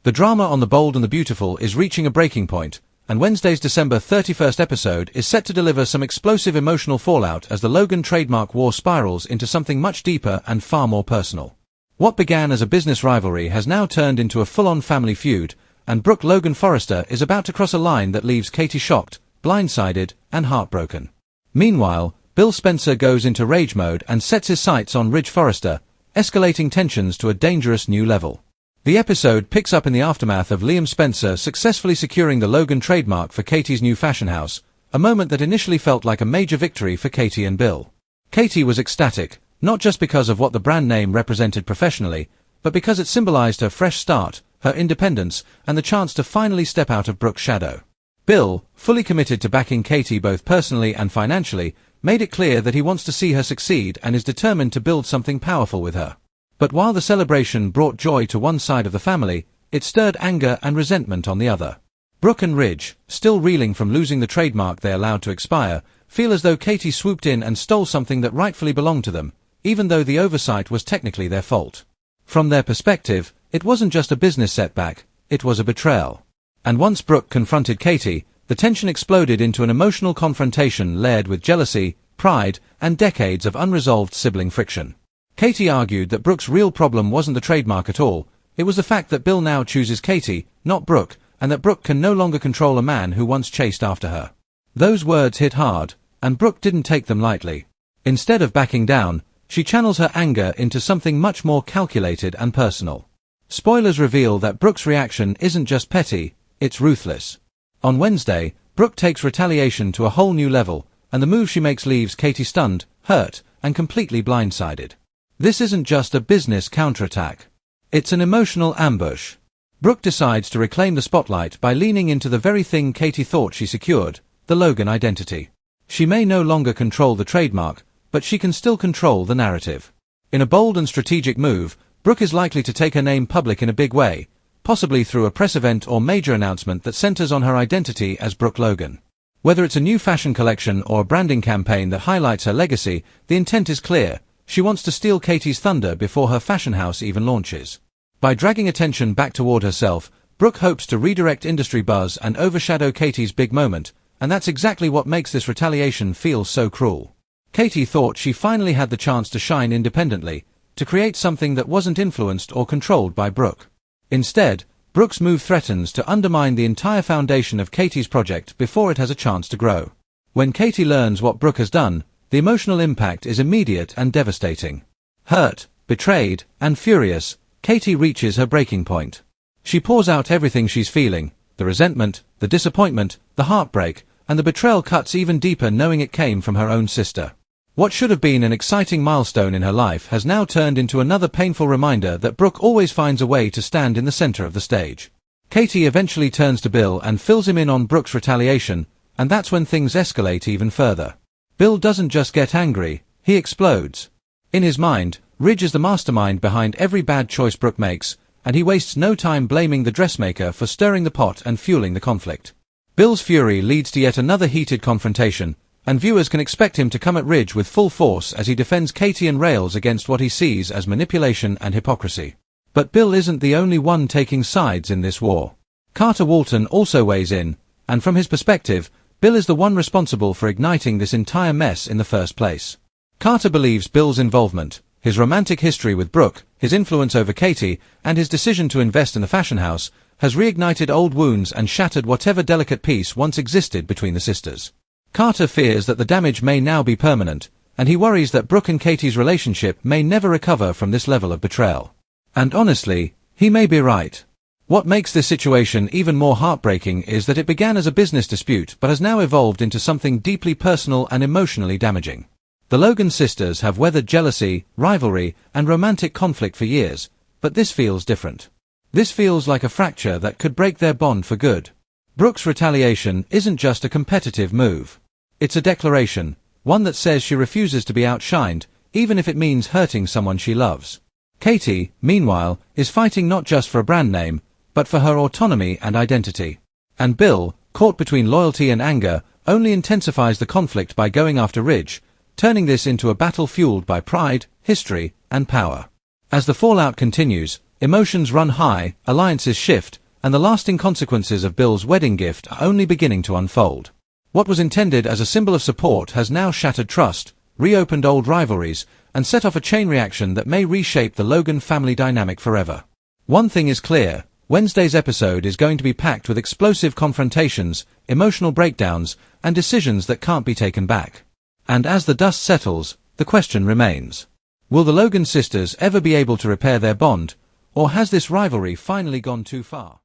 The drama on The Bold and the Beautiful is reaching a breaking point, and Wednesday's December 31st episode is set to deliver some explosive emotional fallout as the Logan trademark war spirals into something much deeper and far more personal. What began as a business rivalry has now turned into a full-on family feud, and Brooke Logan Forrester is about to cross a line that leaves Katie shocked, blindsided, and heartbroken. Meanwhile, Bill Spencer goes into rage mode and sets his sights on Ridge Forrester, escalating tensions to a dangerous new level. The episode picks up in the aftermath of Liam Spencer successfully securing the Logan trademark for Katie's new fashion house, a moment that initially felt like a major victory for Katie and Bill. Katie was ecstatic, not just because of what the brand name represented professionally, but because it symbolized her fresh start, her independence, and the chance to finally step out of Brooke's shadow. Bill, fully committed to backing Katie both personally and financially, made it clear that he wants to see her succeed and is determined to build something powerful with her. But while the celebration brought joy to one side of the family, it stirred anger and resentment on the other. Brooke and Ridge, still reeling from losing the trademark they allowed to expire, feel as though Katie swooped in and stole something that rightfully belonged to them, even though the oversight was technically their fault. From their perspective, it wasn't just a business setback, it was a betrayal. And once Brooke confronted Katie, the tension exploded into an emotional confrontation layered with jealousy, pride, and decades of unresolved sibling friction. Katie argued that Brooke's real problem wasn't the trademark at all, it was the fact that Bill now chooses Katie, not Brooke, and that Brooke can no longer control a man who once chased after her. Those words hit hard, and Brooke didn't take them lightly. Instead of backing down, she channels her anger into something much more calculated and personal. Spoilers reveal that Brooke's reaction isn't just petty, it's ruthless. On Wednesday, Brooke takes retaliation to a whole new level, and the move she makes leaves Katie stunned, hurt, and completely blindsided. This isn't just a business counterattack. It's an emotional ambush. Brooke decides to reclaim the spotlight by leaning into the very thing Katie thought she secured, the Logan identity. She may no longer control the trademark, but she can still control the narrative. In a bold and strategic move, Brooke is likely to take her name public in a big way, possibly through a press event or major announcement that centers on her identity as Brooke Logan. Whether it's a new fashion collection or a branding campaign that highlights her legacy, the intent is clear. She wants to steal Katie's thunder before her fashion house even launches. By dragging attention back toward herself, Brooke hopes to redirect industry buzz and overshadow Katie's big moment, and that's exactly what makes this retaliation feel so cruel. Katie thought she finally had the chance to shine independently, to create something that wasn't influenced or controlled by Brooke. Instead, Brooke's move threatens to undermine the entire foundation of Katie's project before it has a chance to grow. When Katie learns what Brooke has done, the emotional impact is immediate and devastating. Hurt, betrayed, and furious, Katie reaches her breaking point. She pours out everything she's feeling, the resentment, the disappointment, the heartbreak, and the betrayal cuts even deeper knowing it came from her own sister. What should have been an exciting milestone in her life has now turned into another painful reminder that Brooke always finds a way to stand in the center of the stage. Katie eventually turns to Bill and fills him in on Brooke's retaliation, and that's when things escalate even further. Bill doesn't just get angry, he explodes. In his mind, Ridge is the mastermind behind every bad choice Brooke makes, and he wastes no time blaming the dressmaker for stirring the pot and fueling the conflict. Bill's fury leads to yet another heated confrontation, and viewers can expect him to come at Ridge with full force as he defends Katie and rails against what he sees as manipulation and hypocrisy. But Bill isn't the only one taking sides in this war. Carter Walton also weighs in, and from his perspective, Bill is the one responsible for igniting this entire mess in the first place. Carter believes Bill's involvement, his romantic history with Brooke, his influence over Katie, and his decision to invest in the fashion house, has reignited old wounds and shattered whatever delicate peace once existed between the sisters. Carter fears that the damage may now be permanent, and he worries that Brooke and Katie's relationship may never recover from this level of betrayal. And honestly, he may be right. What makes this situation even more heartbreaking is that it began as a business dispute but has now evolved into something deeply personal and emotionally damaging. The Logan sisters have weathered jealousy, rivalry, and romantic conflict for years, but this feels different. This feels like a fracture that could break their bond for good. Brooke's retaliation isn't just a competitive move. It's a declaration, one that says she refuses to be outshined, even if it means hurting someone she loves. Katie, meanwhile, is fighting not just for a brand name, but for her autonomy and identity. And Bill, caught between loyalty and anger, only intensifies the conflict by going after Ridge, turning this into a battle fueled by pride, history, and power. As the fallout continues, Emotions run high, alliances shift, and the lasting consequences of Bill's wedding gift are only beginning to unfold. What was intended as a symbol of support has now shattered trust, reopened old rivalries, and set off a chain reaction that may reshape the Logan family dynamic forever. One thing is clear: Wednesday's episode is going to be packed with explosive confrontations, emotional breakdowns, and decisions that can't be taken back. And as the dust settles, the question remains: will the Logan sisters ever be able to repair their bond, or has this rivalry finally gone too far?